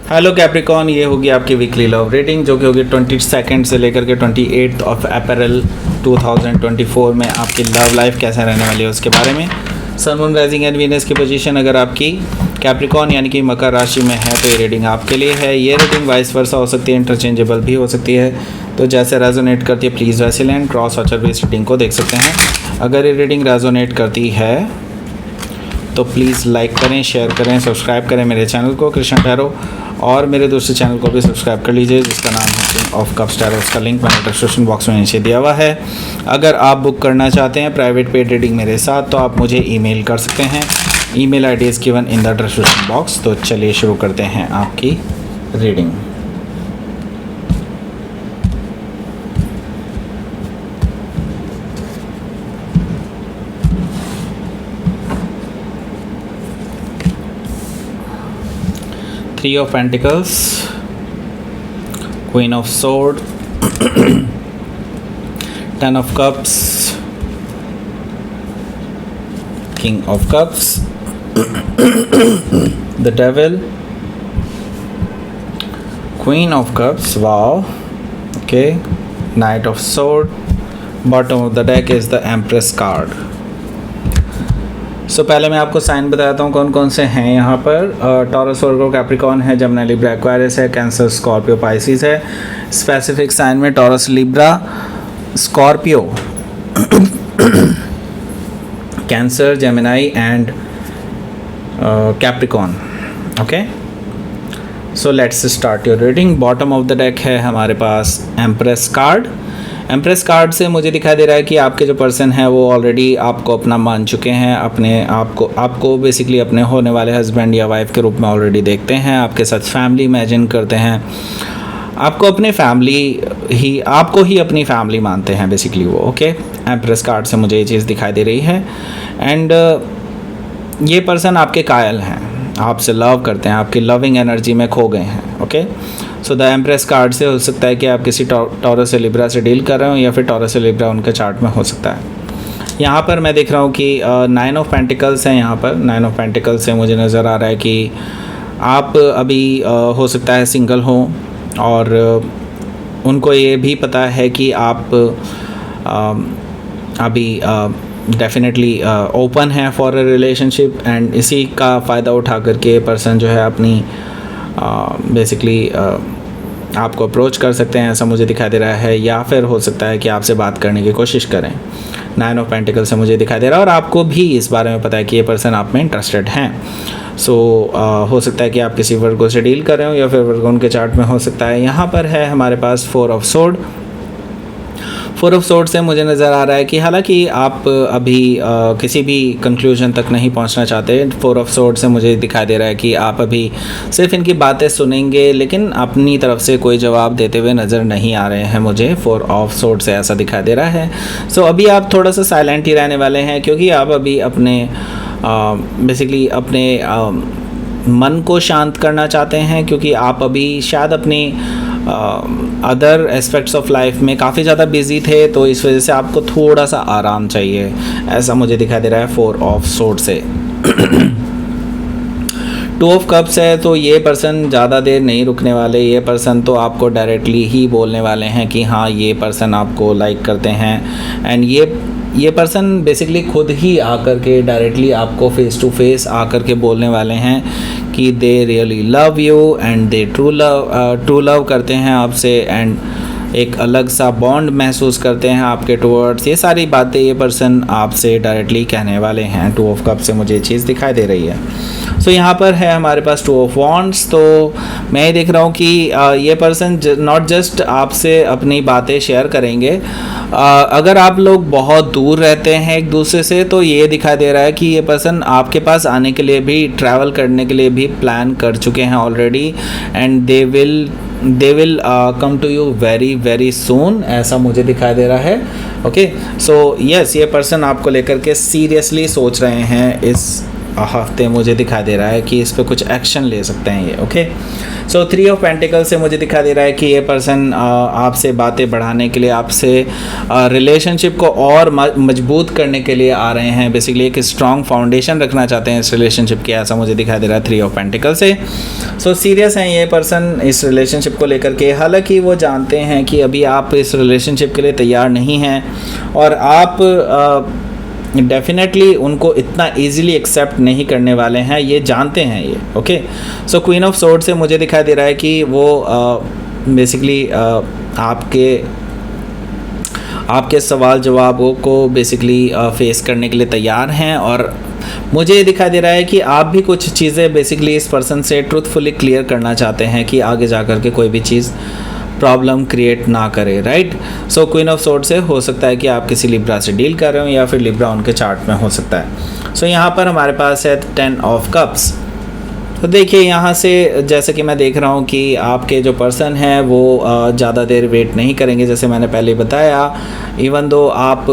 Hello Capricorn, ये होगी आपकी वीकली लव रेटिंग जो कि होगी 22 से लेकर के 28 अप्रैल 2024 में आपकी लव लाइफ कैसे रहने वाली है उसके बारे में। Sun moon rising and Venus की पोजीशन अगर आपकी कैप्रिकॉन यानी कि मकर राशि में है तो ये रेटिंग आपके लिए है। ये रेटिंग वाइस वर्सा हो सकती है, इंटरचेंजेबल भी हो सकती है, तो जैसे रेजोनेट करती है प्लीज़ वैसे लें। क्रॉस वाचर बेस्ड रेटिंग को देख सकते हैं। अगर ये रेटिंग रेजोनेट करती है तो प्लीज़ लाइक करें, शेयर करें, सब्सक्राइब करें मेरे चैनल को कृष्ण टैरो, और मेरे दूसरे चैनल को भी सब्सक्राइब कर लीजिए जिसका नाम है किंग ऑफ कप्स टैरो। उसका लिंक मैंने डिस्क्रिप्शन बॉक्स में नीचे दिया हुआ है। अगर आप बुक करना चाहते हैं प्राइवेट पेड रीडिंग मेरे साथ तो आप मुझे ईमेल कर सकते हैं। Email ID is given in the description box. तो चलिए शुरू करते हैं आपकी reading. Three of Pentacles, Queen of Sword, Ten of Cups, King of Cups, the Devil, Queen of Cups, wow, okay, Knight of Sword, bottom of the deck is the Empress card. पहले मैं आपको sign बताता हूँ कौन कौन से हैं यहाँ पर। टॉरस, वर्गो, कैप्रिकॉन है, जमना, लिब्रा, एक्वारियस है, कैंसर, स्कॉर्पियो, पाइसिस है। स्पेसिफिक साइन में taurus, Libra, Scorpio, cancer, Gemini and Capricorn. Okay, so let's start your reading. Bottom of the deck है हमारे पास एम्प्रेस कार्ड। एम्प्रेस कार्ड से मुझे दिखाई दे रहा है कि आपके जो पर्सन है वो ऑलरेडी आपको अपना मान चुके हैं, अपने आपको बेसिकली अपने होने वाले हस्बैंड या वाइफ के रूप में ऑलरेडी देखते हैं, आपके साथ फैमिली इमेजिन करते हैं, आपको ही अपनी फैमिली मानते हैं बेसिकली वो। ओके, एम्प्रेस कार्ड से मुझे ये चीज़ दिखाई दे रही है। एंड ये पर्सन आपके कायल हैं, आपसे लव करते हैं, आपकी लविंग एनर्जी में खो गए हैं। Okay, so the empress card से हो सकता है कि आप किसी टॉरस से लिब्रा से डील कर रहे हो या फिर टॉरस से लिब्रा उनके चार्ट में हो सकता है। यहाँ पर मैं देख रहा हूँ कि 9 ऑफ पेंटिकल्स हैं। यहाँ पर 9 ऑफ पेंटिकल्स से मुझे नज़र आ रहा है कि आप अभी हो सकता है सिंगल हों और उनको ये भी पता है कि आप अभी डेफिनेटली ओपन है फॉर अ रिलेशनशिप, एंड इसी का फ़ायदा उठा करके पर्सन जो है अपनी बेसिकली आपको अप्रोच कर सकते हैं, ऐसा मुझे दिखाई दे रहा है। या फिर हो सकता है कि आपसे बात करने की कोशिश करें। 9 ऑफ पेंटिकल से मुझे दिखाई दे रहा है और आपको भी इस बारे में पता है कि ये पर्सन आप में इंटरेस्टेड हैं। सो हो सकता है कि आप किसी वर्गो से डील कर रहे हो या फिर वर्गो उनके चार्ट में हो सकता है। यहाँ पर है हमारे पास 4 ऑफ सोर्ड। 4 ऑफ सोर्ड से मुझे नज़र आ रहा है कि हालांकि आप अभी किसी भी कंक्लूजन तक नहीं पहुंचना चाहते। 4 ऑफ सोर्ड से मुझे दिखाई दे रहा है कि आप अभी सिर्फ इनकी बातें सुनेंगे लेकिन अपनी तरफ से कोई जवाब देते हुए नज़र नहीं आ रहे हैं मुझे। 4 ऑफ सोर्ड से ऐसा दिखाई दे रहा है। सो अभी आप थोड़ा सा साइलेंट ही रहने वाले हैं क्योंकि आप अभी अपने बेसिकली अपने मन को शांत करना चाहते हैं, क्योंकि आप अभी शायद अपनी अदर एस्पेक्ट्स ऑफ लाइफ में काफ़ी ज़्यादा बिजी थे, तो इस वजह से आपको थोड़ा सा आराम चाहिए, ऐसा मुझे दिखाई दे रहा है 4 ऑफ सोर्ड से। 2 ऑफ कप्स है, तो ये पर्सन ज़्यादा देर नहीं रुकने वाले। ये पर्सन तो आपको डायरेक्टली ही बोलने वाले हैं कि हाँ ये पर्सन आपको लाइक करते हैं, एंड ये पर्सन बेसिकली खुद ही आकर के डायरेक्टली आपको फेस टू फेस आकर के बोलने वाले हैं कि they really love you and they true love करते हैं आपसे, एंड एक अलग सा बॉन्ड महसूस करते हैं आपके टुवर्ड्स। ये सारी बातें ये पर्सन आपसे डायरेक्टली कहने वाले हैं। 2 ऑफ कप से मुझे ये चीज़ दिखाई दे रही है। सो यहाँ पर है हमारे पास 2 ऑफ वॉन्ड्स। तो मैं ये देख रहा हूँ कि ये पर्सन नॉट जस्ट आपसे अपनी बातें शेयर करेंगे। अगर आप लोग बहुत दूर रहते हैं एक दूसरे से तो ये दिखाई दे रहा है कि ये पर्सन आपके पास आने के लिए भी, ट्रैवल करने के लिए भी प्लान कर चुके हैं already, and they will come to you very very soon, ऐसा मुझे दिखाई दे रहा है। ओके, सो यस, ये पर्सन आपको लेकर के सीरियसली सोच रहे हैं इस हफ्ते। मुझे दिखाई दे रहा है कि इस पे कुछ एक्शन ले सकते हैं ये। ओके, सो 3 ऑफ पेंटिकल से मुझे दिखा दे रहा है कि ये पर्सन आपसे बातें बढ़ाने के लिए, आपसे रिलेशनशिप को और मजबूत करने के लिए आ रहे हैं। बेसिकली एक स्ट्रॉन्ग फाउंडेशन रखना चाहते हैं इस रिलेशनशिप की, ऐसा मुझे दिखाई दे रहा है 3 ऑफ पेंटिकल से। सो सीरियस हैं ये पर्सन इस रिलेशनशिप को लेकर के, हालांकि वो जानते हैं कि अभी आप इस रिलेशनशिप के लिए तैयार नहीं हैं और आप डेफिनेटली उनको इतना इजीली एक्सेप्ट नहीं करने वाले हैं, ये जानते हैं ये। Okay, so queen of sword से मुझे दिखाई दे रहा है कि वो बेसिकली आपके सवाल जवाबों को बेसिकली फेस करने के लिए तैयार हैं और मुझे ये दिखाई दे रहा है कि आप भी कुछ चीज़ें बेसिकली इस पर्सन से ट्रूथफुली क्लियर करना चाहते हैं कि आगे जा कर के कोई भी चीज़ प्रॉब्लम क्रिएट ना करे, right. So queen of sword से हो सकता है कि आप किसी लिब्रा से डील कर रहे हो या फिर लिब्रा उनके चार्ट में हो सकता है। सो यहाँ पर हमारे पास है 10 ऑफ कप्स। तो देखिए यहाँ से जैसे कि मैं देख रहा हूँ कि आपके जो पर्सन हैं वो ज़्यादा देर वेट नहीं करेंगे, जैसे मैंने पहले बताया। इवन दो आप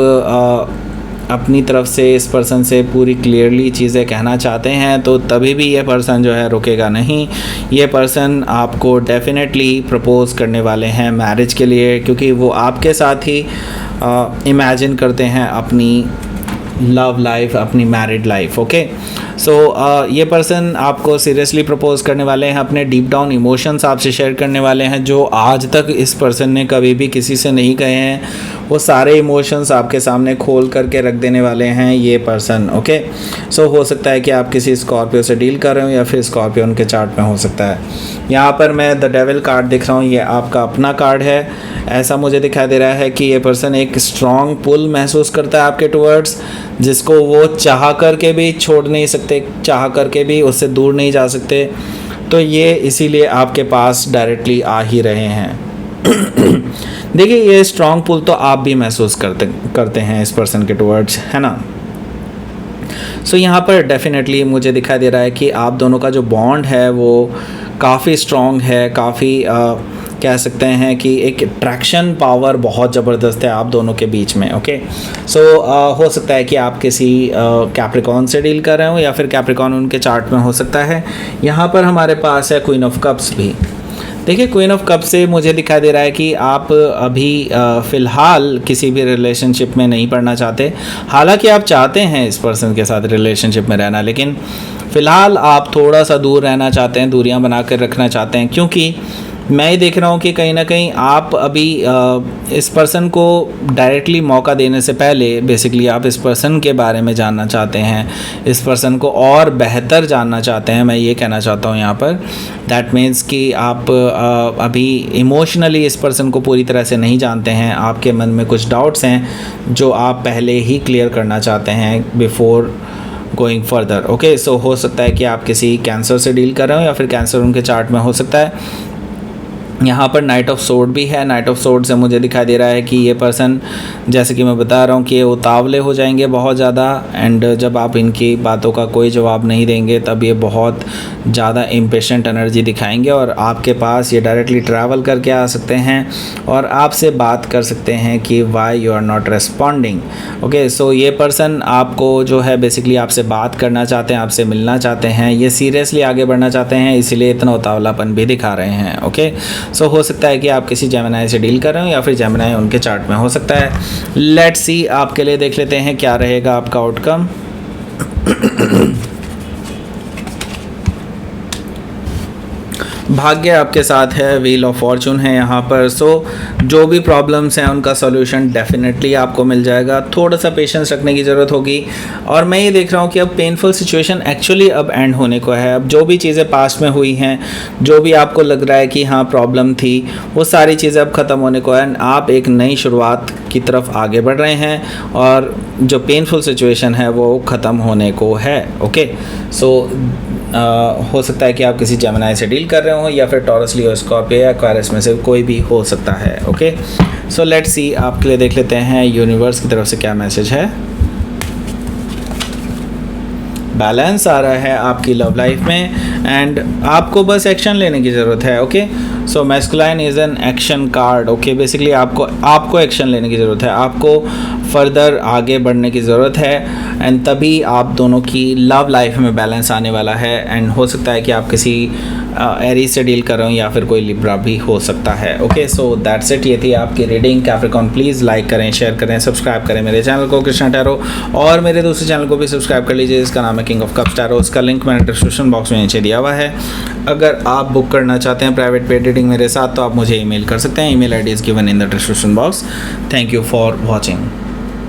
अपनी तरफ से इस पर्सन से पूरी क्लियरली चीज़ें कहना चाहते हैं तो तभी भी ये पर्सन जो है रुकेगा नहीं। ये पर्सन आपको डेफिनेटली प्रपोज़ करने वाले हैं मैरिज के लिए, क्योंकि वो आपके साथ ही इमेजिन करते हैं अपनी लव लाइफ, अपनी मैरिड लाइफ। ओके, सो ये पर्सन आपको सीरियसली प्रपोज करने वाले हैं, अपने डीप डाउन इमोशंस आपसे शेयर करने वाले हैं जो आज तक इस पर्सन ने कभी भी किसी से नहीं कहे हैं। वो सारे इमोशंस आपके सामने खोल करके रख देने वाले हैं ये पर्सन। ओके, सो हो सकता है कि आप किसी स्कॉर्पियो से डील कर रहे हो या फिर स्कॉर्पियो उनके चार्ट में हो सकता है। यहाँ पर मैं द डेविल कार्ड दिख रहा हूँ, ये आपका अपना कार्ड है। ऐसा मुझे दिखाई दे रहा है कि ये पर्सन एक स्ट्रॉन्ग पुल महसूस करता है आपके टुवर्ड्स, जिसको वो चाह करके भी छोड़ नहीं सकते, चाह करके भी उससे दूर नहीं जा सकते। तो ये इसीलिए आपके पास डायरेक्टली आ ही रहे हैं। देखिए ये स्ट्रॉन्ग पुल तो आप भी महसूस करते हैं इस पर्सन के टुवर्ड्स, है ना। सो यहाँ पर डेफिनेटली मुझे दिखाई दे रहा है कि आप दोनों का जो बॉन्ड है वो काफ़ी स्ट्रॉन्ग है, काफ़ी कह सकते हैं कि एक अट्रैक्शन पावर बहुत ज़बरदस्त है आप दोनों के बीच में। ओके, सो हो सकता है कि आप किसी कैप्रिकॉन से डील कर रहे हो या फिर कैप्रिकॉन उनके चार्ट में हो सकता है। यहाँ पर हमारे पास है क्वीन ऑफ कप्स भी। देखिए क्वीन ऑफ कप से मुझे दिखाई दे रहा है कि आप अभी फ़िलहाल किसी भी रिलेशनशिप में नहीं पड़ना चाहते। हालांकि आप चाहते हैं इस पर्सन के साथ रिलेशनशिप में रहना, लेकिन फ़िलहाल आप थोड़ा सा दूर रहना चाहते हैं, दूरियां बना कर रखना चाहते हैं, क्योंकि मैं ये देख रहा हूँ कि कहीं ना कहीं आप अभी इस पर्सन को डायरेक्टली मौका देने से पहले बेसिकली आप इस पर्सन के बारे में जानना चाहते हैं, इस पर्सन को और बेहतर जानना चाहते हैं। मैं ये कहना चाहता हूँ यहाँ पर दैट मीन्स कि आप अभी इमोशनली इस पर्सन को पूरी तरह से नहीं जानते हैं। आपके मन में कुछ डाउट्स हैं जो आप पहले ही क्लियर करना चाहते हैं बिफोर गोइंग फर्दर। ओके, सो हो सकता है कि आप किसी कैंसर से डील कर रहे हो या फिर कैंसर उनके चार्ट में हो सकता है। यहाँ पर नाइट ऑफ सोर्ड भी है। नाइट ऑफ सोर्ड से मुझे दिखाई दे रहा है कि ये पर्सन, जैसे कि मैं बता रहा हूँ कि ये उतावले हो जाएंगे बहुत ज़्यादा, एंड जब आप इनकी बातों का कोई जवाब नहीं देंगे तब ये बहुत ज़्यादा इम्पेशेंट एनर्जी दिखाएंगे और आपके पास ये डायरेक्टली ट्रैवल करके आ सकते हैं और आपसे बात कर सकते हैं कि why you are not responding. Okay, so ये पर्सन आपको जो है बेसिकली आपसे बात करना चाहते हैं, आपसे मिलना चाहते हैं, ये सीरियसली आगे बढ़ना चाहते हैं, इसीलिए इतना उतावलापन भी दिखा रहे हैं। ओके, सो हो सकता है कि आप किसी जेमिनाई से डील कर रहे हो या फिर जेमिनाई उनके चार्ट में हो सकता है। लेट्स सी, आपके लिए देख लेते हैं क्या रहेगा आपका आउटकम। भाग्य आपके साथ है, व्हील ऑफ फॉर्चून है यहाँ पर। सो जो भी प्रॉब्लम्स हैं उनका सॉल्यूशन डेफिनेटली आपको मिल जाएगा। थोड़ा सा पेशेंस रखने की ज़रूरत होगी और मैं ये देख रहा हूँ कि अब पेनफुल सिचुएशन एक्चुअली अब एंड होने को है। अब जो भी चीज़ें पास्ट में हुई हैं, जो भी आपको लग रहा है कि हाँ प्रॉब्लम थी, वो सारी चीज़ें अब ख़त्म होने को है। आप एक नई शुरुआत की तरफ आगे बढ़ रहे हैं और जो पेनफुल सिचुएशन है वो ख़त्म होने को है। ओके, सो हो सकता है कि आप किसी जेमिनाई से डील कर रहे हो या फिर टॉरस, लियो, स्कॉर्पियो या एक्वारियस में से कोई भी हो सकता है। ओके, सो लेट्स सी, आपके लिए देख लेते हैं यूनिवर्स की तरफ से क्या मैसेज है। बैलेंस आ रहा है आपकी लव लाइफ में एंड आपको बस एक्शन लेने की ज़रूरत है। Okay, so masculine is an action card. Okay, basically आपको एक्शन लेने की ज़रूरत है, आपको फर्दर आगे बढ़ने की ज़रूरत है एंड तभी आप दोनों की लव लाइफ में बैलेंस आने वाला है। एंड हो सकता है कि आप किसी एरीज से डील कर रहा हूँ या फिर कोई लिब्रा भी हो सकता है। ओके, सो दैट्स इट, ये थी आपकी रीडिंग। कैप्रिकॉर्न प्लीज़ लाइक करें, शेयर करें, सब्सक्राइब करें मेरे चैनल को कृष्णा टैरो, और मेरे दूसरे चैनल को भी सब्सक्राइब कर लीजिए जिसका नाम है किंग ऑफ कप्स टैरो। उसका लिंक मैंने डिस्क्रिप्शन बॉक्स में नीचे दिया हुआ है। अगर आप बुक करना चाहते हैं प्राइवेट पेड रीडिंग मेरे साथ तो आप मुझे ईमेल कर सकते हैं। Email ID is given in the description box. Thank you for watching.